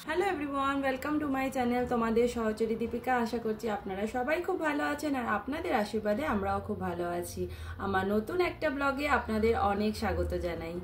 Hello everyone, welcome to my channel. তোমাদের সহচরী দীপিকা। আশা করছি আপনারা সবাই খুব ভালো আছেন আর আপনাদের আশীর্বাদে আমরাও খুব ভালো আছি। আমার নতুন একটা ব্লগে আপনাদের অনেক স্বাগত জানাই।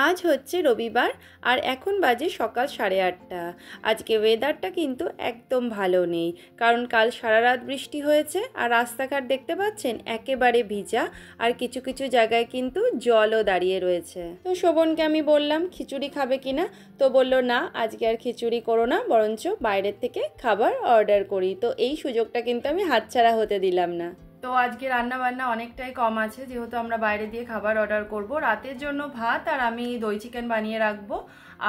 আজ হচ্ছে রবিবার আর এখন বাজে সকাল 8:30। আজকে ওয়েদারটা কিন্তু একদম ভালো নেই, কারণ কাল সারা রাত বৃষ্টি হয়েছে আর রাস্তাঘাট দেখতে পাচ্ছেন একেবারে ভিজা, আর কিছু কিছু জায়গায় কিন্তু জলও দাঁড়িয়ে রয়েছে। তো শোভনকে আমি বললাম খিচুড়ি খাবে কিনা, তো বলল না আজকে আর খিচুড়ি করো না, বরঞ্চ বাইরের থেকে খাবার অর্ডার করি। তো এই সুযোগটা কিন্তু আমি হাতছাড়া হতে দিলাম না। তো আজকে রান্না বান্না অনেকটাই কম আছে, যেহেতু আমরা বাইরে দিয়ে খাবার অর্ডার করব। রাতের জন্য ভাত আর আমি দই চিকেন বানিয়ে রাখবো,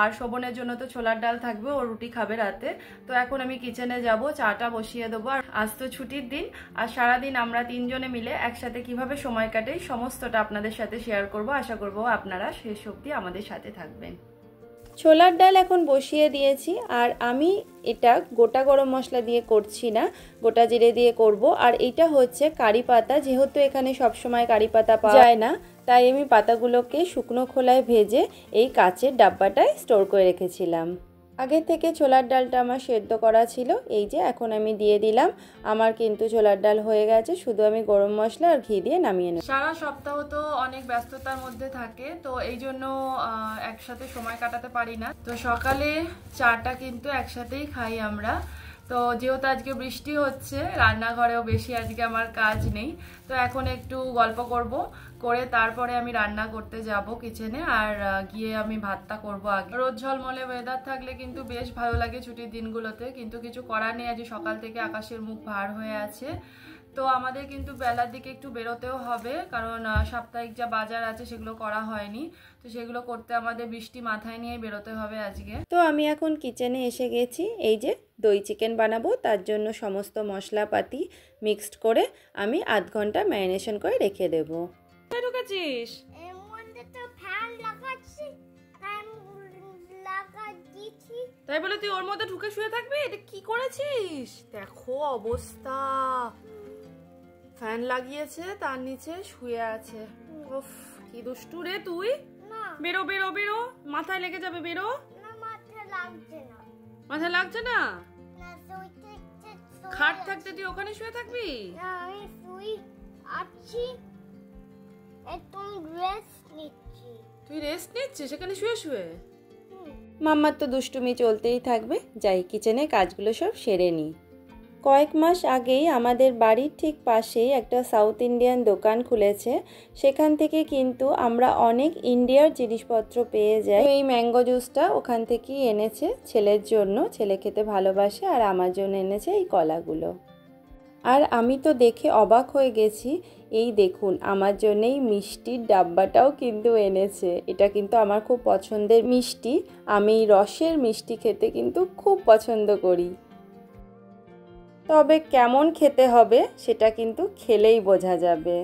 আর শোভনের জন্য তো ছোলার ডাল থাকবে, ও রুটি খাবে রাতে। তো এখন আমি কিচেনে যাব, চাটা বসিয়ে দেবো। আর আজ তো ছুটির দিন, আর সারাদিন আমরা তিনজনে মিলে একসাথে কিভাবে সময় কাটে সমস্তটা আপনাদের সাথে শেয়ার করব। আশা করব আপনারা শেষ অবধি আমাদের সাথে থাকবেন। ছোলার ডাল এখন বসিয়ে দিয়েছি, আর আমি এটা গোটা গরম মশলা দিয়ে করছি না, গোটা জিরে দিয়ে করব। আর এটা হচ্ছে কারি পাতা, যেহেতু এখানে সবসময় কারি পাতা পাওয়া যায় না, তাই আমি পাতাগুলোকে শুকনো খোলায় ভেজে এই কাচের ডাব্বাটায় স্টোর করে রেখেছিলাম। আগে থেকে ছোলার ডালটা আমার সেদ্ধ করা ছিল, এই যে এখন আমি দিয়ে দিলাম। আমার কিন্তু ছোলার ডাল হয়ে গেছে, শুধু আমি গরম মশলা আর ঘি দিয়ে নামিয়ে নেব। সারা সপ্তাহ তো অনেক ব্যস্ততার মধ্যে থাকে, তো এই জন্য একসাথে সময় কাটাতে পারি না। তো সকালে চাটা কিন্তু একসাথেই খাই আমরা। তো যেহেতু আজকে বৃষ্টি হচ্ছে, রান্নাঘরেও বেশি আজকে আমার কাজ নেই, তো এখন একটু গল্প করব, করে তারপরে আমি রান্না করতে যাব কিচেনে। আর গিয়ে আমি ভাতটা করব আগে। রোদ ঝলমলে ওয়েদার থাকলে কিন্তু বেশ ভালো লাগে ছুটির দিনগুলোতে, কিন্তু কিছু করার নেই। আজ সকাল থেকে আকাশের মুখ ভার হয়ে আছে, তো আমাদের কিন্তু বেলার দিকে একটু বেরোতেও হবে, কারণ সাপ্তাহিক যা বাজার আছে সেগুলো করা হয়নি, তো সেগুলো করতে আমাদের বৃষ্টি মাথায় নিয়ে বেরোতে হবে আজকে। তো আমি এখন কিচেনে এসে গেছি। এই যে দই চিকেন বানাবো, তার জন্য সমস্ত মশলাপাতি মিক্সড করে আমি আধ ঘন্টা ম্যারিনেশন করে রেখে দেবো। ঢুকেছিস তাই বলে তুই ওর মধ্যে ঢুকে শুয়ে থাকবি? এটা কি করেছিস? দেখো অবস্থা, ফ্যান লাগিয়েছে, তার নিচে শুয়ে আছে। উফ, কি দুষ্টু রে তুই। বেরো বেরো বেরো, মাথায় লেগে যাবে, বেরো। মাথায় লাগছে না? খাট থাকতে তুই ওখানে শুয়ে থাকবি? তুই রেস্ট নিচ্ছিস সেখানে শুয়ে শুয়ে? মাম্মার তো দুষ্টুমি চলতেই থাকবে। যাই কিচেনে কাজগুলো সব সেরে নিই। কয়েক মাস আগেই আমাদের বাড়ির ঠিক পাশেই একটা সাউথ ইন্ডিয়ান দোকান খুলেছে, সেখান থেকে কিন্তু আমরা অনেক ইন্ডিয়ার জিনিসপত্র পেয়ে যাই। এই ম্যাঙ্গো জুসটা ওখান থেকেই এনেছে ছেলের জন্য, ছেলে খেতে ভালোবাসে, আর আমার জন্য এনেছে এই কলাগুলো। আর আমি তো দেখে অবাক হয়ে গেছি, এই দেখুন আমার জন্য এই মিষ্টির ডাব্বাটাও কিন্তু এনেছে। এটা কিন্তু আমার খুব পছন্দের মিষ্টি, আমি রসের মিষ্টি খেতে কিন্তু খুব পছন্দ করি। তবে কেমন খেতে হবে সেটা কিন্তু খেলেই বোঝা যাবে।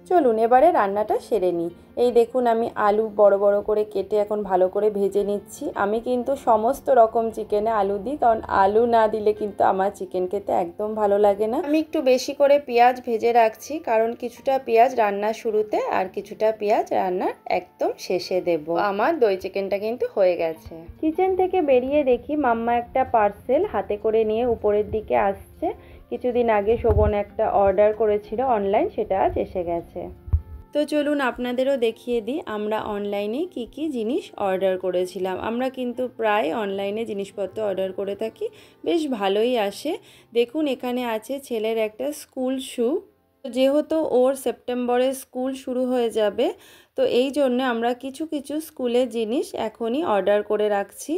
চলুন এবারে রান্নাটা সেরে নিই। এই দেখুন আমি আলু বড় বড় করে কেটে এখন ভালো করে ভেজে নিচ্ছি। আমি কিন্তু সমস্ত রকম চিকেনে আলু দিই, কারণ আলু না দিলে কিন্তু আমার চিকেন খেতে একদম ভালো লাগে না। আমি একটু বেশি করে পেঁয়াজ ভেজে রাখছি, কারণ কিছুটা পেঁয়াজ রান্নার শুরুতে আর কিছুটা পেঁয়াজ রান্নার একদম শেষে দেব। আমার দই চিকেনটা কিন্তু হয়ে গেছে। কিচেন থেকে বেরিয়ে দেখি মাম্মা একটা পার্সেল হাতে করে নিয়ে উপরের দিকে আসছে। কিছুদিন আগে শোভন একটা অর্ডার করেছিল অনলাইন, সেটা আজ এসে গেছে। তো চলুন আপনাদেরও দেখিয়ে দিই আমরা অনলাইনে কি কি জিনিস অর্ডার করেছিলাম। আমরা কিন্তু প্রায় অনলাইনে জিনিসপত্র অর্ডার করে থাকি, বেশ ভালোই আসে। দেখুন এখানে আছে ছেলের একটা স্কুল শ্যু, যেহেতু ওর সেপ্টেম্বরে স্কুল শুরু হয়ে যাবে, তো এই জন্য আমরা কিছু কিছু স্কুলের জিনিস এখনই অর্ডার করে রাখছি।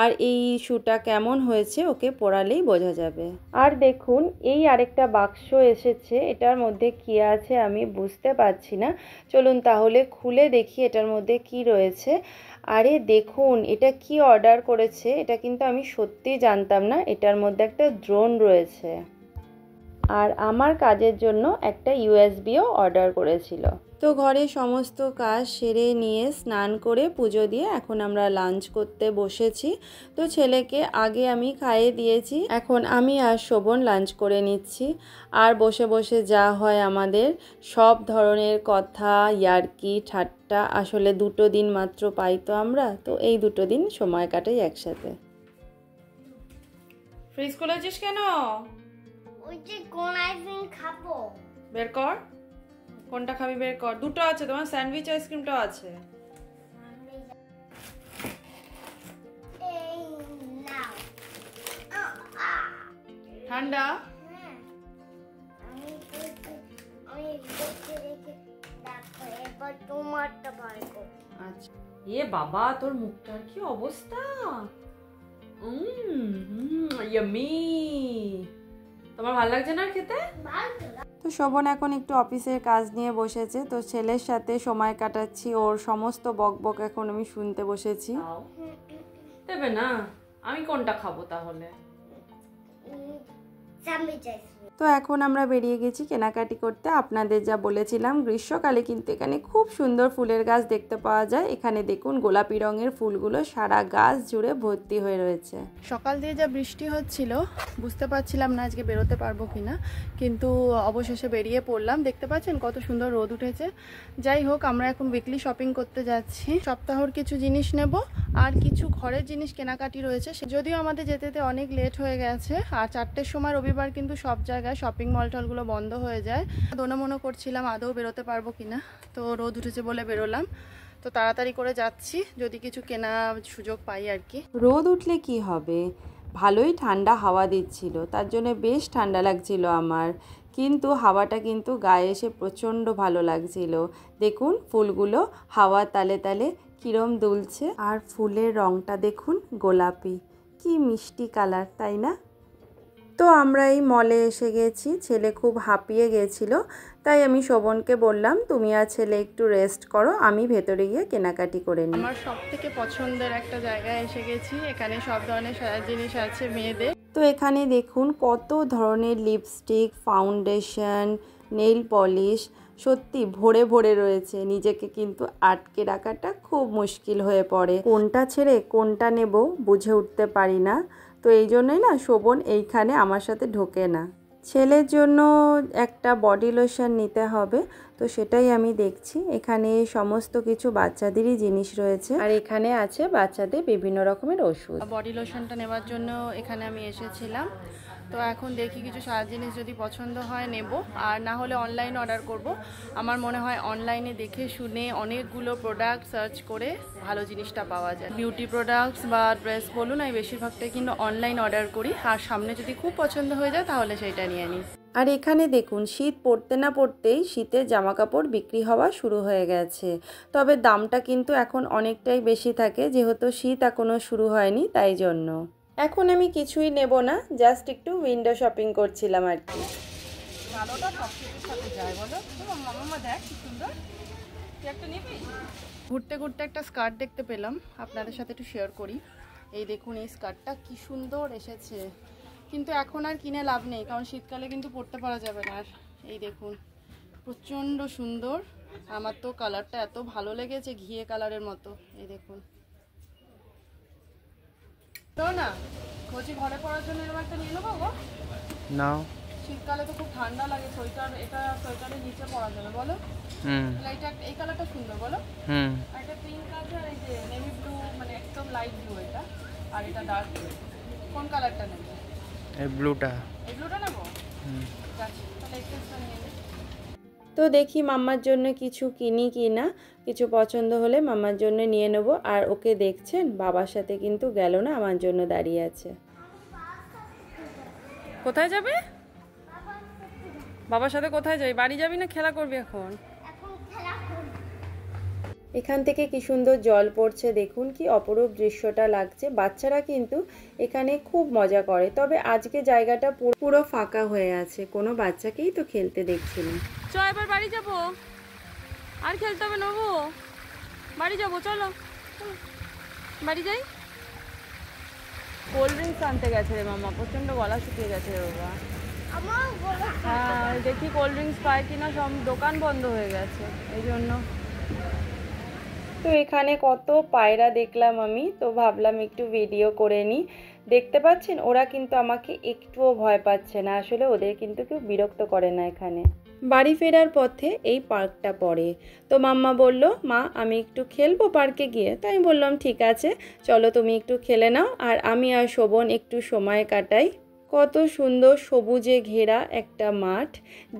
আর এই শ্যুটা কেমন হয়েছে ওকে পরালেই বোঝা যাবে। আর দেখুন এই আরেকটা বাক্স এসেছে, এটার মধ্যে কি আছে আমি বুঝতে পারছি না। চলুন তাহলে খুলে দেখি এটার মধ্যে কি রয়েছে। আরে দেখুন এটা কি অর্ডার করেছে, এটা কিন্তু আমি সত্যিই জানতাম না। এটার মধ্যে একটা ড্রোন রয়েছে, আর আমার কাজের জন্য একটা ইউএসবিও অর্ডার করেছিল। তো ঘরে সমস্ত কাজ সেরে নিয়ে স্নান করে পুজো দিয়ে এখন আমরা লাঞ্চ করতে বসেছি। তো ছেলেকে আগে আমি খাইয়ে দিয়েছি, এখন আমি আর শোভন লাঞ্চ করে নিচ্ছি। আর বসে বসে যা হয় আমাদের সব ধরনের কথা, ইয়ার্কি ঠাট্টা, আসলে 2 দিন মাত্র পাই তো আমরা, তো এই 2 দিন সময় কাটাই একসাথে। ফ্রিজ খুলেছিস কেন? ওই যে কোন আইসক্রিম খাবো। বের কর, কোনটা খাবি বের কর। দুটো আছে, তোমার স্যান্ডউইচ আইসক্রিমটাও আছে। এই নাও। ঠান্ডা? আমি রেখে দেখো এবার তোমারটা বার কর। আচ্ছা। এ বাবা, তোর মুখটার কি অবস্থা! ইয়াম্মি। তোমার ভালো লাগছে না খেতে? তো শোভন এখন একটু অফিসের কাজ নিয়ে বসেছে, তো ছেলের সাথে সময় কাটাচ্ছি। ওর সমস্ত বকবক এখন আমি শুনতে বসেছি। দেবে না? আমি কোনটা খাবো তাহলে? Sandwich ice cream. তো এখন আমরা বেরিয়ে গেছি কেনাকাটি করতে। আপনাদের যা বলেছিলাম, গ্রীষ্মকালে কিন্তু এখানে খুব সুন্দর ফুলের গাছ দেখতে পাওয়া যায়। এখানে দেখুন গোলাপি রঙের ফুলগুলো সারা গাছ জুড়ে ভর্তি হয়ে রয়েছে। সকাল দিয়ে যা বৃষ্টি হচ্ছিল, বুঝতে পারছিলাম না আজকে বেরোতে পারবো কিনা, কিন্তু অবশেষে বেরিয়ে পড়লাম। দেখতে পাচ্ছেন কত সুন্দর রোদ উঠেছে। যাই হোক, আমরা এখন উইকলি শপিং করতে যাচ্ছি। সপ্তাহর কিছু জিনিস নেব আর কিছু ঘরের জিনিস কেনাকাটি রয়েছে। যদিও আমাদের যেতে যেতে অনেক লেট হয়ে গেছে, আর 4টের সময় রবিবার কিন্তু সব জায়গায় শপিং মল টলগুলো বন্ধ হয়ে যায়। দোনো করছিলাম আদৌ বেরোতে পারবো কিনা, তো রোদ উঠেছে বলে বেরোলাম। তো তাড়াতাড়ি করে যাচ্ছি, যদি কিছু কেনা সুযোগ পাই আর কি। রোদ উঠলে কি হবে, ভালোই ঠান্ডা হাওয়া দিচ্ছিল, তার জন্য বেশ ঠান্ডা লাগছিল আমার। কিন্তু হাওয়াটা কিন্তু গায়ে এসে প্রচণ্ড ভালো লাগছিল। দেখুন ফুলগুলো হাওয়া তালে তালে কিরম দুলছে, আর ফুলের রঙটা দেখুন গোলাপি, কি মিষ্টি কালার, তাই না? তো আমরা এই মলে এসে গেছি। ছেলে খুব হাঁপিয়ে গেছিল, তাই আমি শোভনকে বললাম তুমি আর ছেলে একটু রেস্ট করো, আমি ভেতরে গিয়ে কেনাকাটি করে নিই। আমার সব থেকে পছন্দের একটা জায়গায় এসে গেছি। এখানে সব ধরনের সাজার জিনিস আছে মেয়েদের। তো এখানে দেখুন কত ধরনের লিপস্টিক, ফাউন্ডেশন, নেইল পলিশ সত্যি ভরে ভরে রয়েছে। নিজেকে কিন্তু আটকে রাখাটা খুব মুশকিল হয়ে পড়ে, কোনটা ছেড়ে কোনটা নেব বুঝে উঠতে পারি না। তো এই জন্যই না শোভন এইখানে আমার সাথে ঢোকে না। ছেলের জন্য একটা বডি লোশন নিতে হবে, তো সেটাই আমি দেখছি। এখানে সমস্ত কিছু বাচ্চাদেরই জিনিস রয়েছে, আর এখানে আছে বাচ্চাদের বিভিন্ন রকমের ওষুধ। বডি লোশনটা নেওয়ার জন্য এখানে আমি এসেছিলাম। তো এখন দেখি কিছু সারা জিনিস যদি পছন্দ হয় নেব, আর না হলে অনলাইন অর্ডার করব। আমার মনে হয় অনলাইনে দেখে শুনে অনেকগুলো প্রোডাক্ট সার্চ করে ভালো জিনিসটা পাওয়া যায়। বিউটি প্রোডাক্টস বা ড্রেস বলুন, আমি বেশিরভাগটাই কিন্তু অনলাইন অর্ডার করি, আর সামনে যদি খুব পছন্দ হয়ে যায় তাহলে সেইটা নিয়ে নিই। আর এখানে দেখুন শীত পড়তে না পড়তেই শীতের জামা কাপড় বিক্রি হওয়া শুরু হয়ে গেছে। তবে দামটা কিন্তু এখন অনেকটাই বেশি থাকে, যেহেতু শীত এখনও শুরু হয়নি, তাই জন্য। এখন আমি কিছুই নেব না, জাস্ট একটু উইন্ডো শপিং করছিলাম আর কি। ভালোটা সব কিছুর সাথে যায় বলো। মামা দেখ কি সুন্দর, তুই একটা নিবি? ঘুরতে ঘুরতে একটা স্কার্ট দেখতে পেলাম, আপনাদের সাথে একটু শেয়ার করি। এই দেখুন এই স্কার্টটা কি সুন্দর এসেছে, কিন্তু এখন আর কিনে লাভ নেই, কারণ শীতকালে কিন্তু পরতে পারা যাবে না। আর এই দেখুন প্রচণ্ড সুন্দর, আমার তো কালারটা এত ভালো লেগেছে, ঘিয়ে কালারের মতো। এই দেখুন তো না বলছি, ঘরে পরার জন্য এরকম একটা নিয়ে নেবো গো। না, শীতকালে তো খুব ঠান্ডা লাগে, সোয়েটার, এটা সোয়েটারের নিচে পরা যাবে বলো। এটা এই কালারটা সুন্দর বলো। একটা পিঙ্ক আছে, আর এই যে নেভি ব্লু, মানে একদম লাইট ব্লু এটা, আর এটা ডার্ক ব্লু। কোন কালারটা নেবে? এই ব্লুটা। এই ব্লুটা নেবো? তাহলে একটা নিয়ে নিই। তো দেখি মাম্মার জন্য কিছু কিনি কি না, কিছু পছন্দ হলে মাম্মার জন্য নিয়ে নেব। আর ওকে দেখছেন, বাবার সাথে কিন্তু গেল না, আমার জন্য দাঁড়িয়ে আছে। কোথায় যাবে? বাবার সাথে কোথায় যাবি? বাড়ি যাবি না খেলা করবি এখন? এখান থেকে কি সুন্দর জল পড়ছে, দেখুন কি অপরূপ দৃশ্যটা লাগছে। বাচ্চারা কিন্তু এখানে খুব মজা করে, তবে আজকে জায়গাটা পুরো ফাঁকা হয়ে আছে, কোনো বাচ্চাকেই তো খেলতে দেখছি না। চ এবার বাড়ি যাবো, আর খেলতে হবে নেবো, বাড়ি যাবো, চলো বাড়ি যাই। কোল্ড ড্রিঙ্কস আনতে গেছে রে মামা, প্রচন্ড গলা শুকিয়ে গেছে রে বাবা। হ্যাঁ দেখি কোল্ড ড্রিঙ্কস পায় কিনা, সব দোকান বন্ধ হয়ে গেছে এই জন্য। তো এখানে কত পায়রা দেখলাম আমি, তো ভাবলাম একটু ভিডিও করে নিই। দেখতে পাচ্ছেন ওরা কিন্তু আমাকে একটুও ভয় পাচ্ছে না, আসলে ওদের কিন্তু কেউ বিরক্ত করে না এখানে। বাড়ি ফেরার পথে এই পার্কটা পড়ে, তো মাম্মা বলল মা আমি একটু খেলবো পার্কে গিয়ে। তো আমি বললাম ঠিক আছে চলো তুমি একটু খেলে নাও, আর আমি আর শোভন একটু সময় কাটাই। কত সুন্দর সবুজে ঘেরা একটা মাঠ,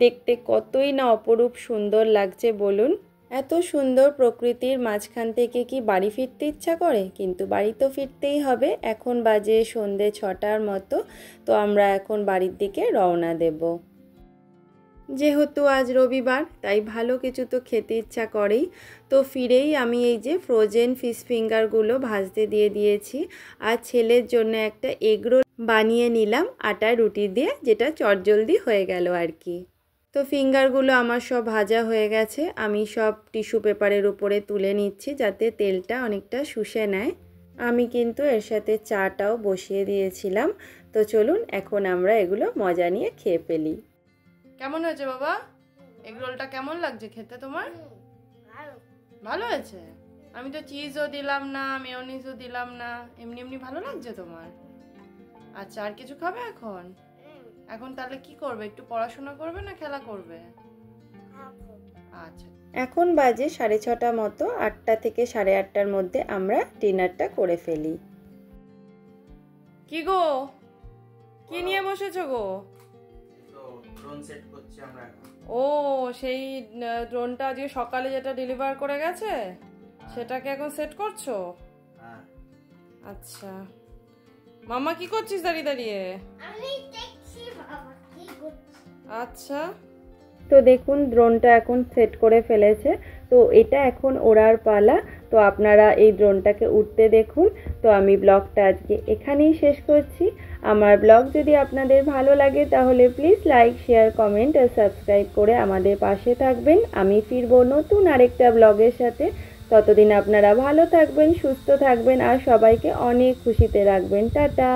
দেখতে কতই না অপরূপ সুন্দর লাগছে বলুন। এত সুন্দর প্রকৃতির মাঝখান থেকে কি বাড়ি ফিরতে ইচ্ছা করে, কিন্তু বাড়ি তো ফিরতেই হবে। এখন বাজে সন্ধে 6টার মতো, তো আমরা এখন বাড়ির দিকে রওনা দেব। যেহেতু আজ রবিবার, তাই ভালো কিছু তো খেতে ইচ্ছা করেই। তো ফিরেই আমি এই যে ফ্রোজেন ফিশ ফিঙ্গারগুলো ভাজতে দিয়ে দিয়েছি, আর ছেলের জন্য একটা এগরোল বানিয়ে নিলাম আটার রুটি দিয়ে, যেটা চটজলদি হয়ে গেল আর কি। তো ফিঙ্গারগুলো আমার সব ভাজা হয়ে গেছে, আমি সব টিস্যু পেপারের উপরে তুলে নিচ্ছি যাতে তেলটা অনেকটা শুষে নেয়। আমি কিন্তু এর সাথে চাটাও বসিয়ে দিয়েছিলাম। তো চলুন এখন আমরা এগুলো মজা নিয়ে খেয়ে ফেলি। কেমন হয়েছে বাবা? এগরোলটা কেমন লাগছে খেতে তোমার? ভালো হয়েছে? আমি তো চিজও দিলাম না, মেয়োনিজও দিলাম না, এমনি এমনি ভালো লাগছে তোমার? আচ্ছা, আর কিছু খাবে এখন? এখন তাহলে কি করবে? একটু পড়াশোনা করবে না খেলা করবে? আচ্ছা, এখন বাজে 6:30 মতো। 8টা থেকে 8:30টার মধ্যে আমরা ডিনারটা করে ফেলি। কি গো, কি নিয়ে বসেছো গো? ড্রোন সেট করছি আমরা এখন। ও, সেই ড্রোনটা আজকে সকালে যেটা ডেলিভার করে গেছে সেটাকে এখন সেট করছো? হ্যাঁ। আচ্ছা, মামা কি করছিস দাঁড়িয়ে দাঁড়িয়ে? আমি দেখছি বাবা কি করছে। আচ্ছা, তো দেখুন ড্রোনটা এখন সেট করে ফেলেছে। তো এটা এখন ওড়ার পালা। তো আপনারা এই ড্রোনটাকে উঠতে দেখুন। তো আমি ব্লগটা আজকে এখানেই শেষ করছি। আমার ব্লগ যদি আপনাদের ভালো লাগে তাহলে প্লিজ লাইক, শেয়ার, কমেন্ট আর সাবস্ক্রাইব করে আমাদের পাশে থাকবেন। আমি ফিরবো নতুন আরেকটা ব্লগের সাথে। ততদিন আপনারা ভালো থাকবেন, সুস্থ থাকবেন আর সবাইকে অনেক খুশিতে রাখবেন। টাটা।